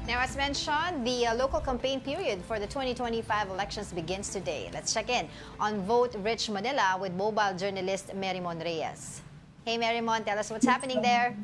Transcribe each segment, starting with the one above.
Now, as mentioned, the local campaign period for the 2025 elections begins today. Let's check in on Vote Rich Manila with mobile journalist Merymon Reyes. Hey Merymon, tell us what's happening there.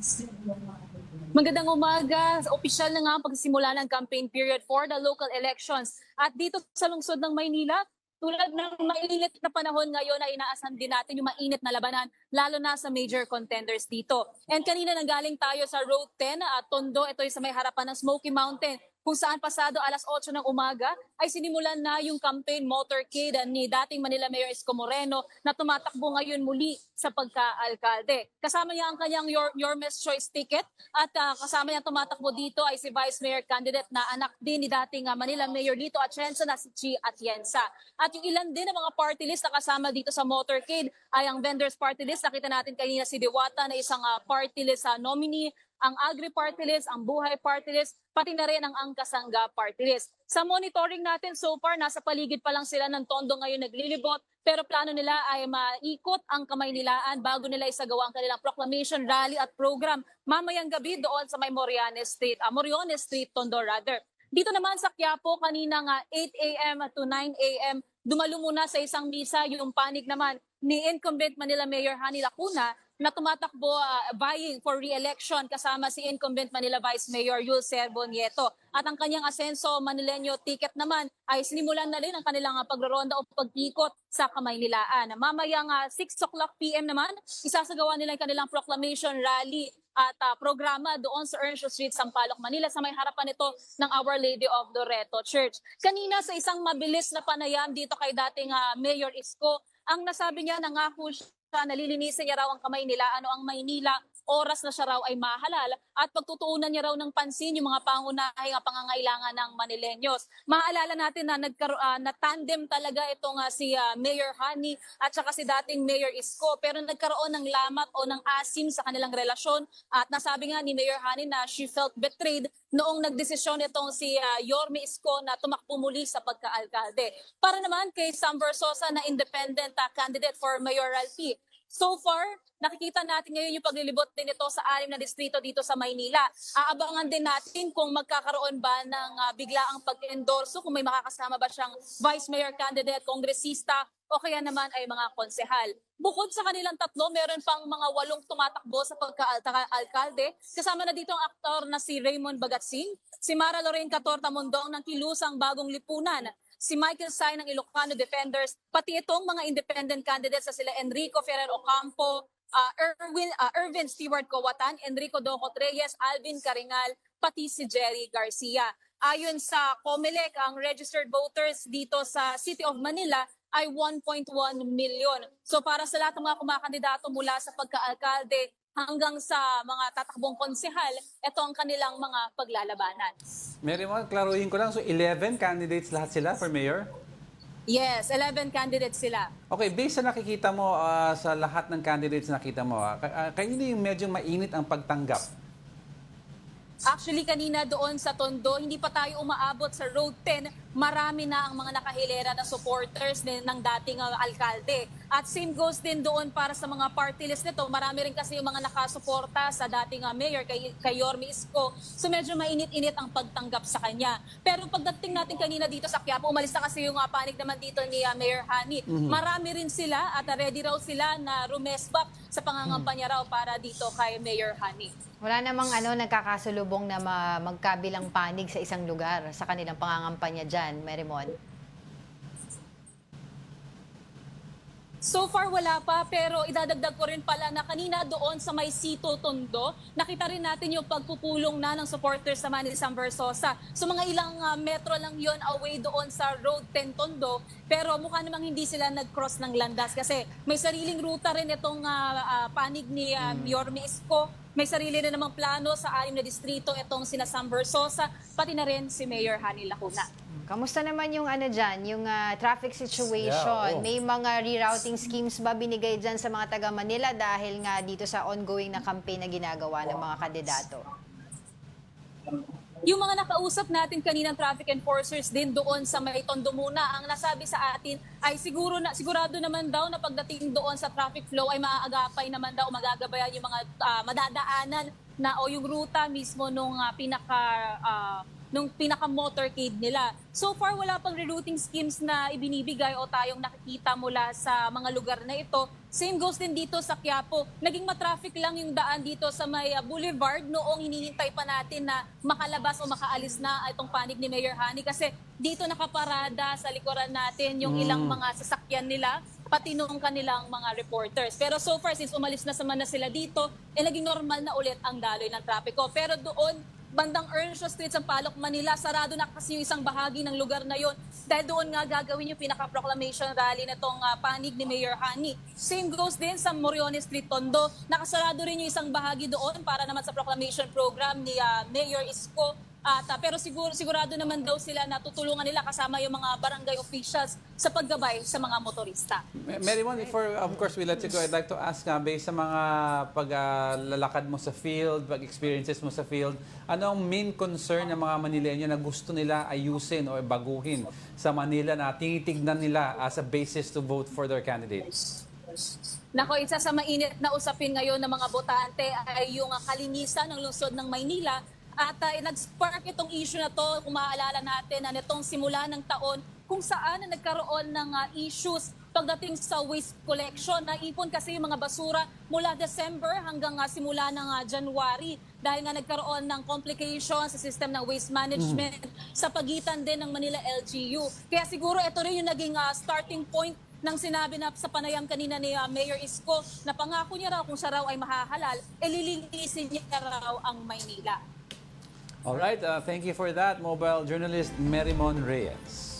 Magandang umaga. Opisyal na nga ang pagsisimula ng campaign period for the local elections. At dito sa lungsod ng Maynila, tulad ng mainit na panahon ngayon na inaasahan din natin yung mainit na labanan, lalo na sa major contenders dito. And kanina nanggaling tayo sa Road 10 at Tondo, ito yung sa may harapan ng Smoky Mountain, kung saan pasado alas 8 ng umaga ay sinimulan na yung campaign motorcade ni dating Manila Mayor Isko Moreno na tumatakbo ngayon muli sa pagka-alkalde. Kasama niya ang kanyang Yormes Choice ticket at kasama niya tumatakbo dito ay si Vice Mayor candidate na anak din ni dating Manila Mayor Lito Atienza na si Chi Atienza. At yung ilan din ng mga party list na kasama dito sa motorcade ay ang Vendors Party List. Nakita natin kanina si Diwata na isang party list nominee, ang Agri Party List, ang Buhay Party List, pati na rin ang Angkasangga Party List. Sa monitoring natin so far, nasa paligid pa lang sila ng Tondo ngayon naglilibot, pero plano nila ay maikot ang Kamaynilaan bago nila isagawa ang kanilang proclamation rally at program mamayang gabi doon sa may Moriones Street, Tondo rather. Dito naman sa Quiapo, kanina nga 8 a.m. to 9 a.m., dumalo muna sa isang misa yung panig naman ni incumbent Manila Mayor Hani Lacuna na tumatakbo vying for re-election kasama si incumbent Manila Vice Mayor Yul Servo Nieto. At ang kanyang asenso Manileño ticket naman ay sinimulan na rin ang kanilang pagroronda o pag-ikot sa Kamaynilaan. Mamayang 6 o'clock p.m. naman, isasagawa nila ang kanilang proclamation rally at programa doon sa Earnshaw Street, Sampaloc, Manila sa may harapan nito ng Our Lady of Loreto Church. Kanina sa isang mabilis na panayam dito kay dating Mayor Isko, ang nasabi niya, nangako siya, nalilinisin niya raw ang Kamaynilaan o ang Maynila, oras na siya raw ay mahalal at pagtutuunan niya raw ng pansin yung mga pangunahing pangangailangan ng Manileños. Maalala natin na na tandem talaga itong si Mayor Hani at saka si dating Mayor Isko, pero nagkaroon ng lamat o ng asim sa kanilang relasyon at nasabi nga ni Mayor Hani na she felt betrayed noong nagdesisyon itong si Yorme Isko na tumakbo muli sa pagka-alkalde. Para naman kay Sam Versosa na independent candidate for mayoralty. So far, nakikita natin ngayon yung paglilibot din ito sa 6 na distrito dito sa Maynila. Aabangan din natin kung magkakaroon ba ng biglaang pag-endorso, kung may makakasama ba siyang Vice Mayor candidate, kongresista, o kaya naman ay mga konsehal. Bukod sa kanilang tatlo, meron pang mga 8 tumatakbo sa pagka-alkalde. Kasama na dito ang aktor na si Raymond Bagatsing, si Mara Lorraine Catorta Mondong ng Kilusang Bagong Lipunan, si Michael Say ng Ilocano Defenders, pati itong mga independent candidates na sila Enrico Ferrer Ocampo, Erwin Stewart Cowatan, Enrico Doco Reyes, Alvin Caringal, pati si Jerry Garcia. Ayon sa COMELEC, ang registered voters dito sa City of Manila ay 1.1 million. So para sa lahat ng mga kumakandidato mula sa pagka-alkalde hanggang sa mga tatakbong konsehal, ito ang kanilang mga paglalabanan. Merymon, klaruhin ko lang. So 11 candidates lahat sila for mayor? Yes, 11 candidates sila. Okay, based sa nakikita mo sa lahat ng candidates na nakita mo, kanino yung medyo mainit ang pagtanggap? Actually, kanina doon sa Tondo, hindi pa tayo umaabot sa Road 10. Marami na ang mga nakahilera na supporters ng dating alkalde. At same goes din doon para sa mga party list nito. Marami rin kasi yung mga nakasuporta sa dating mayor kay Yorme Isko. So medyo mainit-init ang pagtanggap sa kanya. Pero pagdating natin kanina dito sa Quiapo, umalis na kasi yung panig naman dito ni Mayor Hani. Marami rin sila at ready raw sila na rumesbak sa pangangampanya raw para dito kay Mayor Hani. Wala namang nagkakasulubong na magkabilang panig sa isang lugar sa kanilang pangangampanya dyan, Merymon. So far wala pa, pero idadagdag ko rin pala na kanina doon sa may Sito Tondo, nakita rin natin yung pagpupulong na ng supporters naman ni Sam Versosa. So mga ilang metro lang yon away doon sa Road 10 Tondo, pero mukha namang hindi sila nag-cross ng landas kasi may sariling ruta rin itong panig ni Yorme Isko. May sarili na namang plano sa 6 na distrito itong sina Sam Versosa, pati na rin si Mayor Hani Lacuna. Kamusta naman yung dyan, yung traffic situation? Yeah, May mga rerouting schemes ba binigay dyan sa mga taga Manila dahil nga dito sa ongoing na campaign na ginagawa ng mga kandidato? Yung mga nakausap natin kaninang traffic enforcers din doon sa may Tondo muna, ang nasabi sa atin ay sigurado naman daw na pagdating doon sa traffic flow ay maaagapay naman daw, magagabayan yung mga madadaanan na o yung ruta mismo nung nung pinaka-motorcade nila. So far, wala pang rerouting schemes na ibinibigay o tayong nakikita mula sa mga lugar na ito. Same goes din dito sa Quiapo. Naging matraffic lang yung daan dito sa may boulevard noong hinihintay pa natin na makalabas o makaalis na itong panig ni Mayor Hani kasi dito nakaparada sa likuran natin yung ilang mga sasakyan nila pati nung kanilang mga reporters. Pero so far, since umalis na na sila dito, naging normal na ulit ang daloy ng trapiko. Pero doon, bandang Earnshaw Street sa Palok, Manila, sarado na kasi yung isang bahagi ng lugar na yon dahil doon nga gagawin yung pinaka-proclamation rally na itong panig ni Mayor Hani. Same goes din sa Moriones Street, Tondo. Nakasarado rin yung isang bahagi doon para naman sa proclamation program ni Mayor Isko. Pero sigurado naman daw sila na tutulungan nila kasama yung mga barangay officials sa paggabay sa mga motorista. Mary Mon, before of course we let you go, I'd like to ask based sa mga paglalakad mo sa field, pag-experiences mo sa field, ano ang main concern ng mga Manileño na gusto nila ayusin o baguhin sa Manila na tinitignan nila as a basis to vote for their candidates? Nako, isa sa mainit na usapin ngayon ng mga botante ay yung kalinisan ng lungsod ng Maynila. At nag-spark itong issue na to, kung maaalala natin, na nitong simula ng taon, kung saan na nagkaroon ng issues pagdating sa waste collection. Naipon kasi yung mga basura mula December hanggang simula ng January dahil nga nagkaroon ng complications sa system ng waste management sa pagitan din ng Manila LGU. Kaya siguro ito rin yung naging starting point nang sinabi na sa panayam kanina ni Mayor Isko na pangako niya raw kung siya raw ay mahahalal, lilinisin niya raw ang Maynila. All right, thank you for that, mobile journalist Mary Mon Reyes.